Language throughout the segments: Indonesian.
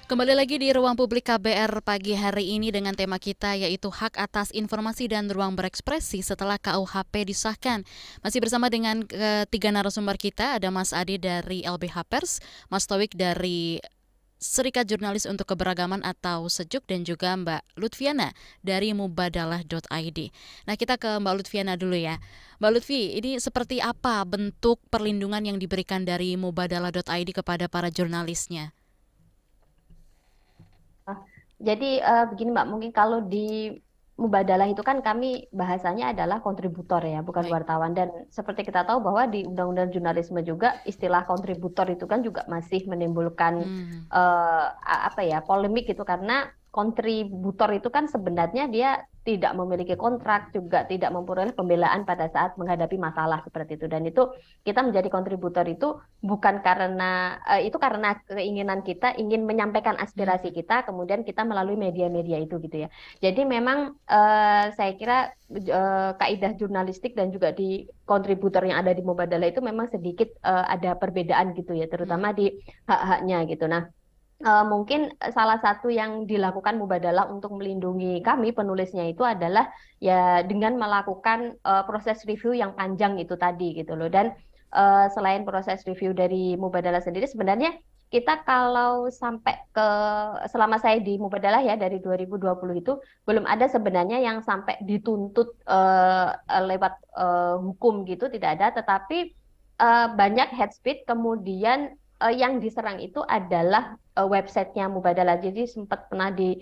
Kembali lagi di Ruang Publik KBR pagi hari ini dengan tema kita yaitu hak atas informasi dan ruang berekspresi setelah KUHP disahkan. Masih bersama dengan ketiga narasumber kita, ada Mas Adi dari LBH Pers, Mas Tauik dari Serikat Jurnalis untuk Keberagaman atau Sejuk, dan juga Mbak Lutfiana dari mubadalah.id. Nah, kita ke Mbak Lutfiana dulu ya. Mbak Lutfi, ini seperti apa bentuk perlindungan yang diberikan dari mubadalah.id kepada para jurnalisnya? Ah, Jadi begini Mbak, mungkin kalau di Mubadalah itu kan kami bahasanya adalah kontributor ya, bukan Baik. wartawan. Dan seperti kita tahu bahwa di Undang-Undang Jurnalisme juga istilah kontributor itu kan juga masih menimbulkan Hmm. apa ya, polemik gitu, karena kontributor itu kan sebenarnya dia tidak memiliki kontrak, juga tidak memperoleh pembelaan pada saat menghadapi masalah seperti itu. Dan itu kita menjadi kontributor itu bukan karena itu karena keinginan kita ingin menyampaikan aspirasi Hmm. kita, kemudian kita melalui media-media itu gitu ya. Jadi memang saya kira kaidah jurnalistik dan juga di kontributor yang ada di Mubadalah itu memang sedikit ada perbedaan gitu ya, Hmm. terutama di hak-haknya gitu. Nah, mungkin salah satu yang dilakukan Mubadalah untuk melindungi kami penulisnya itu adalah ya dengan melakukan proses review yang panjang itu tadi gitu loh. Dan selain proses review dari Mubadalah sendiri, sebenarnya kita kalau sampai ke selama saya di Mubadalah ya dari 2020 itu belum ada sebenarnya yang sampai dituntut lewat hukum gitu, tidak ada. Tetapi banyak head speech, kemudian yang diserang itu adalah websitenya Mubadalah. Jadi sempat pernah di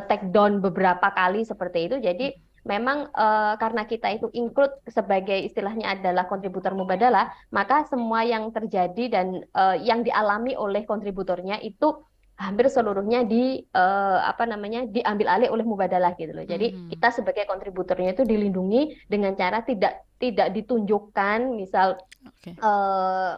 take down beberapa kali seperti itu. Jadi memang karena kita itu include sebagai istilahnya adalah kontributor Mubadalah, maka semua yang terjadi dan yang dialami oleh kontributornya itu hampir seluruhnya apa namanya diambil alih oleh Mubadalah gitu loh. Jadi Hmm. kita sebagai kontributornya itu dilindungi dengan cara tidak tidak ditunjukkan, misal Oke.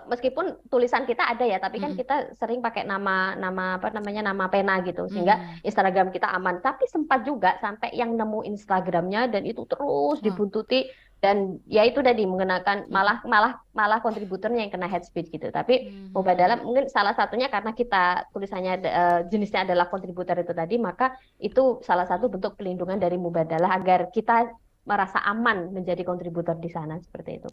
meskipun tulisan kita ada ya, tapi kan Hmm. kita sering pakai nama nama apa namanya nama pena gitu, sehingga Hmm. Instagram kita aman. Tapi sempat juga sampai yang nemu Instagramnya dan itu terus Wah. dibuntuti, dan ya itu tadi mengenakan Hmm. malah malah malah kontributornya yang kena head speech gitu. Tapi Hmm. Mubadalah mungkin salah satunya karena kita tulisannya jenisnya adalah kontributor itu tadi, maka itu salah satu bentuk pelindungan dari Mubadalah agar kita merasa aman menjadi kontributor di sana seperti itu.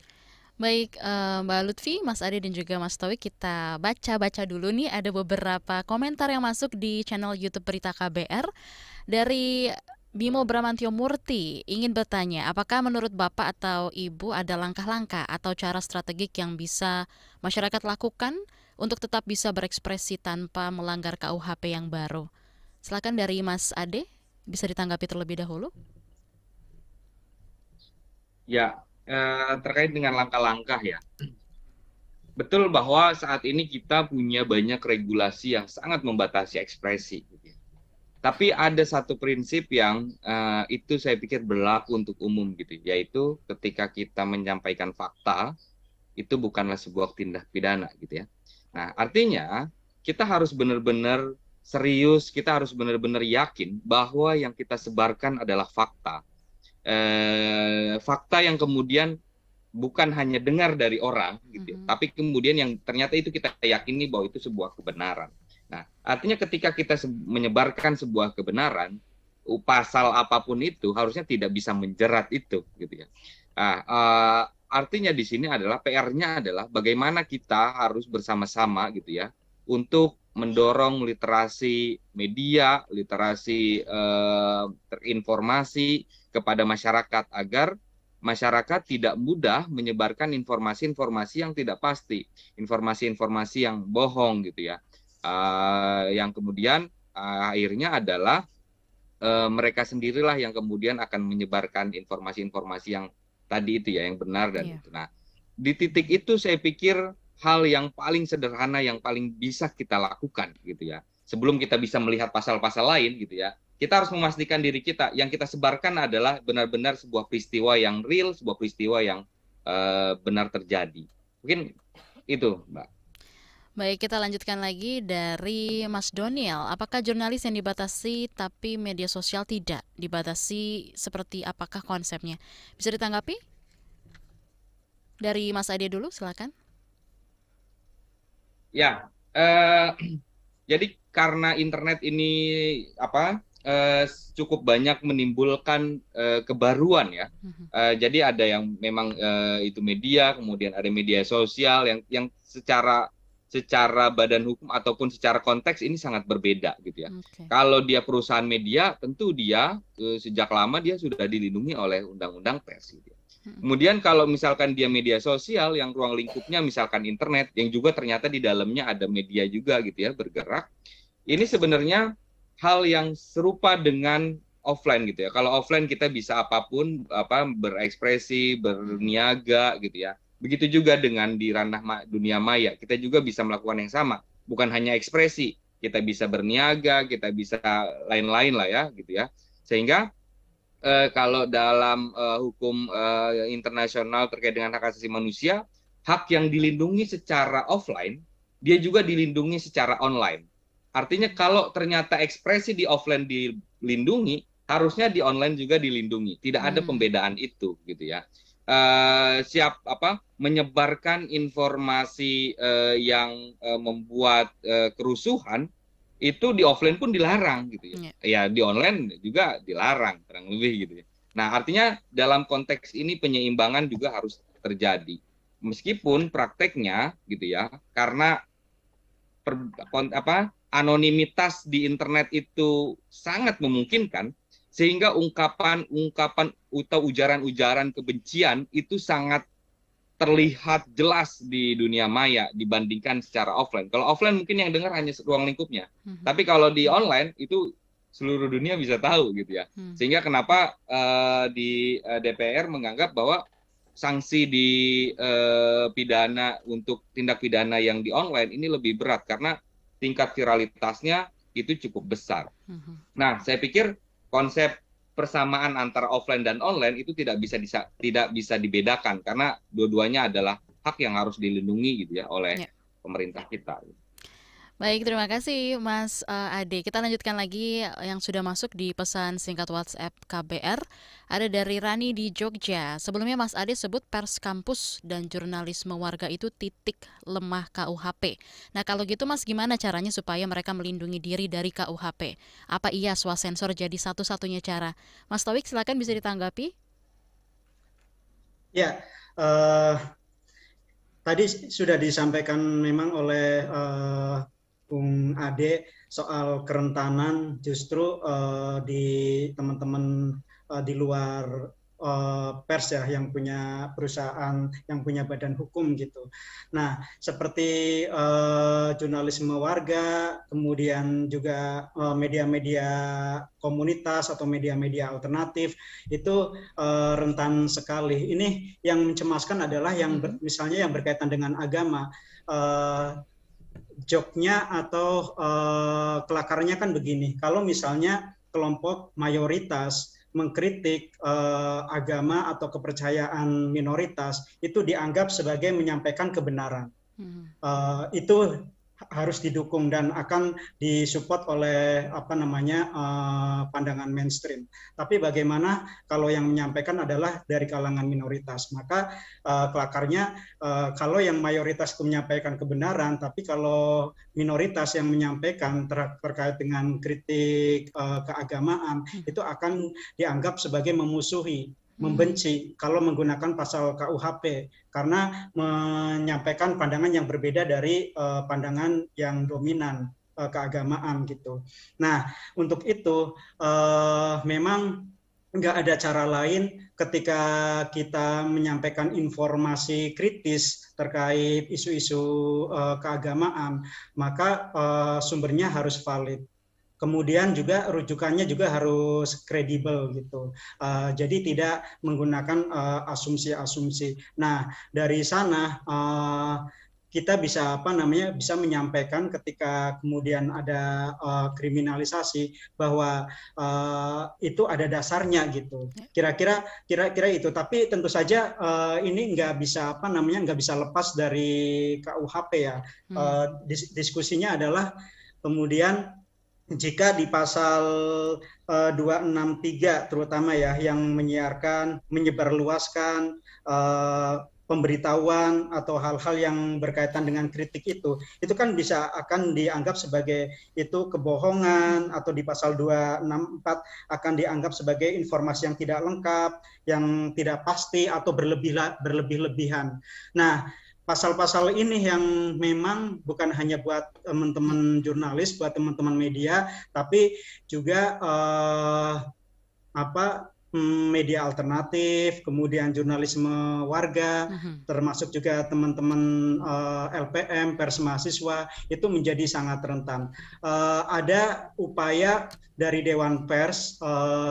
Baik, Mbak Lutfi, Mas Ade dan juga Mas Taufik, kita baca-baca dulu nih ada beberapa komentar yang masuk di channel YouTube Berita KBR dari Bimo Bramantio Murti. Ingin bertanya, apakah menurut Bapak atau Ibu ada langkah-langkah atau cara strategik yang bisa masyarakat lakukan untuk tetap bisa berekspresi tanpa melanggar KUHP yang baru? Silakan dari Mas Ade, bisa ditanggapi terlebih dahulu. Ya, terkait dengan langkah-langkah ya. Betul bahwa saat ini kita punya banyak regulasi yang sangat membatasi ekspresi, gitu ya. Tapi ada satu prinsip yang itu saya pikir berlaku untuk umum gitu, yaitu ketika kita menyampaikan fakta, itu bukanlah sebuah tindak pidana gitu ya. Nah, artinya kita harus benar-benar serius, kita harus benar-benar yakin bahwa yang kita sebarkan adalah fakta. Fakta yang kemudian bukan hanya dengar dari orang gitu ya, Mhm. tapi kemudian yang ternyata itu kita yakini bahwa itu sebuah kebenaran. Nah, artinya ketika kita menyebarkan sebuah kebenaran, pasal apapun itu harusnya tidak bisa menjerat itu gitu ya. Nah, artinya di sini adalah PR-nya adalah bagaimana kita harus bersama-sama gitu ya untuk mendorong literasi media, literasi terinformasi kepada masyarakat agar masyarakat tidak mudah menyebarkan informasi-informasi yang tidak pasti, informasi-informasi yang bohong gitu ya, yang kemudian akhirnya adalah mereka sendirilah yang kemudian akan menyebarkan informasi-informasi yang tadi itu ya, yang benar dan Iya. itu. Nah, di titik itu saya pikir hal yang paling sederhana yang paling bisa kita lakukan gitu ya. Sebelum kita bisa melihat pasal-pasal lain gitu ya, kita harus memastikan diri kita yang kita sebarkan adalah benar-benar sebuah peristiwa yang real, sebuah peristiwa yang benar terjadi. Mungkin itu, Mbak. Baik, kita lanjutkan lagi dari Mas Doniel. Apakah jurnalis yang dibatasi tapi media sosial tidak dibatasi? Seperti apakah konsepnya? Bisa ditanggapi? Dari Mas Ade dulu, silakan. Ya, jadi karena internet ini cukup banyak menimbulkan kebaruan ya. Jadi ada yang memang itu media, kemudian ada media sosial yang secara badan hukum ataupun secara konteks ini sangat berbeda gitu ya. Kalau dia perusahaan media, tentu dia sejak lama dia sudah dilindungi oleh undang-undang pers gitu ya. Kemudian kalau misalkan dia media sosial yang ruang lingkupnya misalkan internet yang juga ternyata di dalamnya ada media juga gitu ya bergerak. Ini sebenarnya hal yang serupa dengan offline gitu ya. Kalau offline kita bisa apapun berekspresi, berniaga gitu ya. Begitu juga dengan di ranah dunia maya, kita juga bisa melakukan yang sama. Bukan hanya ekspresi, kita bisa berniaga, kita bisa lain-lain lah ya gitu ya. Sehingga kalau dalam hukum internasional terkait dengan hak asasi manusia, hak yang dilindungi secara offline, dia juga dilindungi secara online. Artinya kalau ternyata ekspresi di offline dilindungi, harusnya di online juga dilindungi. Tidak ada pembedaan itu, gitu ya. Menyebarkan informasi yang membuat kerusuhan, itu di offline pun dilarang gitu ya. Ya di online juga dilarang kurang lebih gitu ya. Nah, artinya dalam konteks ini penyeimbangan juga harus terjadi. Meskipun prakteknya gitu ya, karena anonimitas di internet itu sangat memungkinkan sehingga ungkapan-ungkapan atau ujaran-ujaran kebencian itu sangat terlihat jelas di dunia maya dibandingkan secara offline. Kalau offline mungkin yang dengar hanya ruang lingkupnya. Tapi kalau di online itu seluruh dunia bisa tahu gitu ya. Sehingga kenapa di DPR menganggap bahwa sanksi di pidana untuk tindak pidana yang di online ini lebih berat karena tingkat viralitasnya itu cukup besar. Nah, saya pikir konsep persamaan antara offline dan online itu tidak bisa dibedakan karena dua-duanya adalah hak yang harus dilindungi gitu ya oleh pemerintah kita. Baik, terima kasih Mas Ade. Kita lanjutkan lagi yang sudah masuk di pesan singkat WhatsApp KBR. Ada dari Rani di Jogja. Sebelumnya Mas Ade sebut pers kampus dan jurnalisme warga itu titik lemah KUHP. Nah kalau gitu Mas, gimana caranya supaya mereka melindungi diri dari KUHP? Apa iya swasensor jadi satu-satunya cara? Mas Taufik silakan bisa ditanggapi. Ya, tadi sudah disampaikan memang oleh Bung Ade soal kerentanan justru di teman-teman di luar pers ya yang punya perusahaan, yang punya badan hukum gitu. Nah, seperti jurnalisme warga, kemudian juga media-media komunitas atau media-media alternatif itu rentan sekali. Ini yang mencemaskan adalah yang misalnya yang berkaitan dengan agama. Joknya atau kelakarnya kan begini, kalau misalnya kelompok mayoritas mengkritik agama atau kepercayaan minoritas, itu dianggap sebagai menyampaikan kebenaran. Itu harus didukung dan akan disupport oleh pandangan mainstream. Tapi bagaimana kalau yang menyampaikan adalah dari kalangan minoritas? Maka kelakarnya kalau yang mayoritas itu menyampaikan kebenaran, tapi kalau minoritas yang menyampaikan terkait dengan kritik keagamaan, itu akan dianggap sebagai memusuhi, membenci kalau menggunakan pasal KUHP karena menyampaikan pandangan yang berbeda dari pandangan yang dominan keagamaan gitu. Nah, untuk itu memang nggak ada cara lain ketika kita menyampaikan informasi kritis terkait isu-isu keagamaan, maka sumbernya harus valid. Kemudian juga rujukannya juga harus kredibel gitu. Jadi tidak menggunakan asumsi-asumsi. Nah, dari sana kita bisa bisa menyampaikan ketika kemudian ada kriminalisasi bahwa itu ada dasarnya gitu. Kira-kira itu. Tapi tentu saja ini nggak bisa nggak bisa lepas dari KUHP ya. Diskusinya adalah kemudian jika di pasal 263 terutama ya yang menyebarluaskan pemberitahuan atau hal-hal yang berkaitan dengan kritik itu kan bisa akan dianggap sebagai itu kebohongan, atau di pasal 264 akan dianggap sebagai informasi yang tidak lengkap, yang tidak pasti atau berlebih-lebihan. Nah, pasal-pasal ini yang memang bukan hanya buat teman-teman jurnalis, buat teman-teman media, tapi juga media alternatif, kemudian jurnalisme warga, termasuk juga teman-teman LPM, pers mahasiswa, itu menjadi sangat rentan. Ada upaya dari Dewan Pers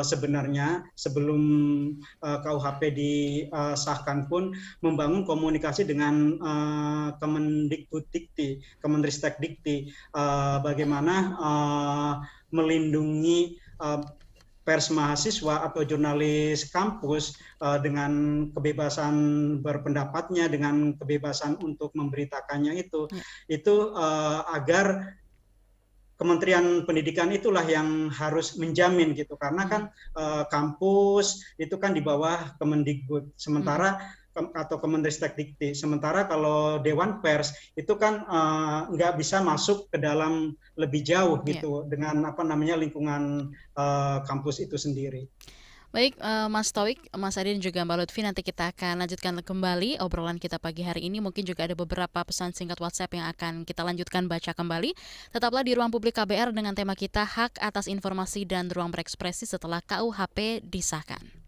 sebenarnya sebelum KUHP disahkan pun membangun komunikasi dengan Kemendikbuddikti, Kemenristek-Dikti, bagaimana melindungi pers mahasiswa atau jurnalis kampus dengan kebebasan berpendapatnya, dengan kebebasan untuk memberitakannya itu agar Kementerian Pendidikan itulah yang harus menjamin gitu, karena kan kampus itu kan di bawah Kemendikbud, sementara atau Kemenristek-Dikti. Sementara kalau Dewan Pers itu kan nggak bisa masuk ke dalam lebih jauh gitu dengan lingkungan kampus itu sendiri. Baik, Mas Taufik, Mas Adi dan juga Mbak Lutfi, nanti kita akan lanjutkan kembali obrolan kita pagi hari ini. Mungkin juga ada beberapa pesan singkat WhatsApp yang akan kita lanjutkan baca kembali. Tetaplah di Ruang Publik KBR dengan tema kita Hak Atas Informasi dan Ruang Berekspresi setelah KUHP disahkan.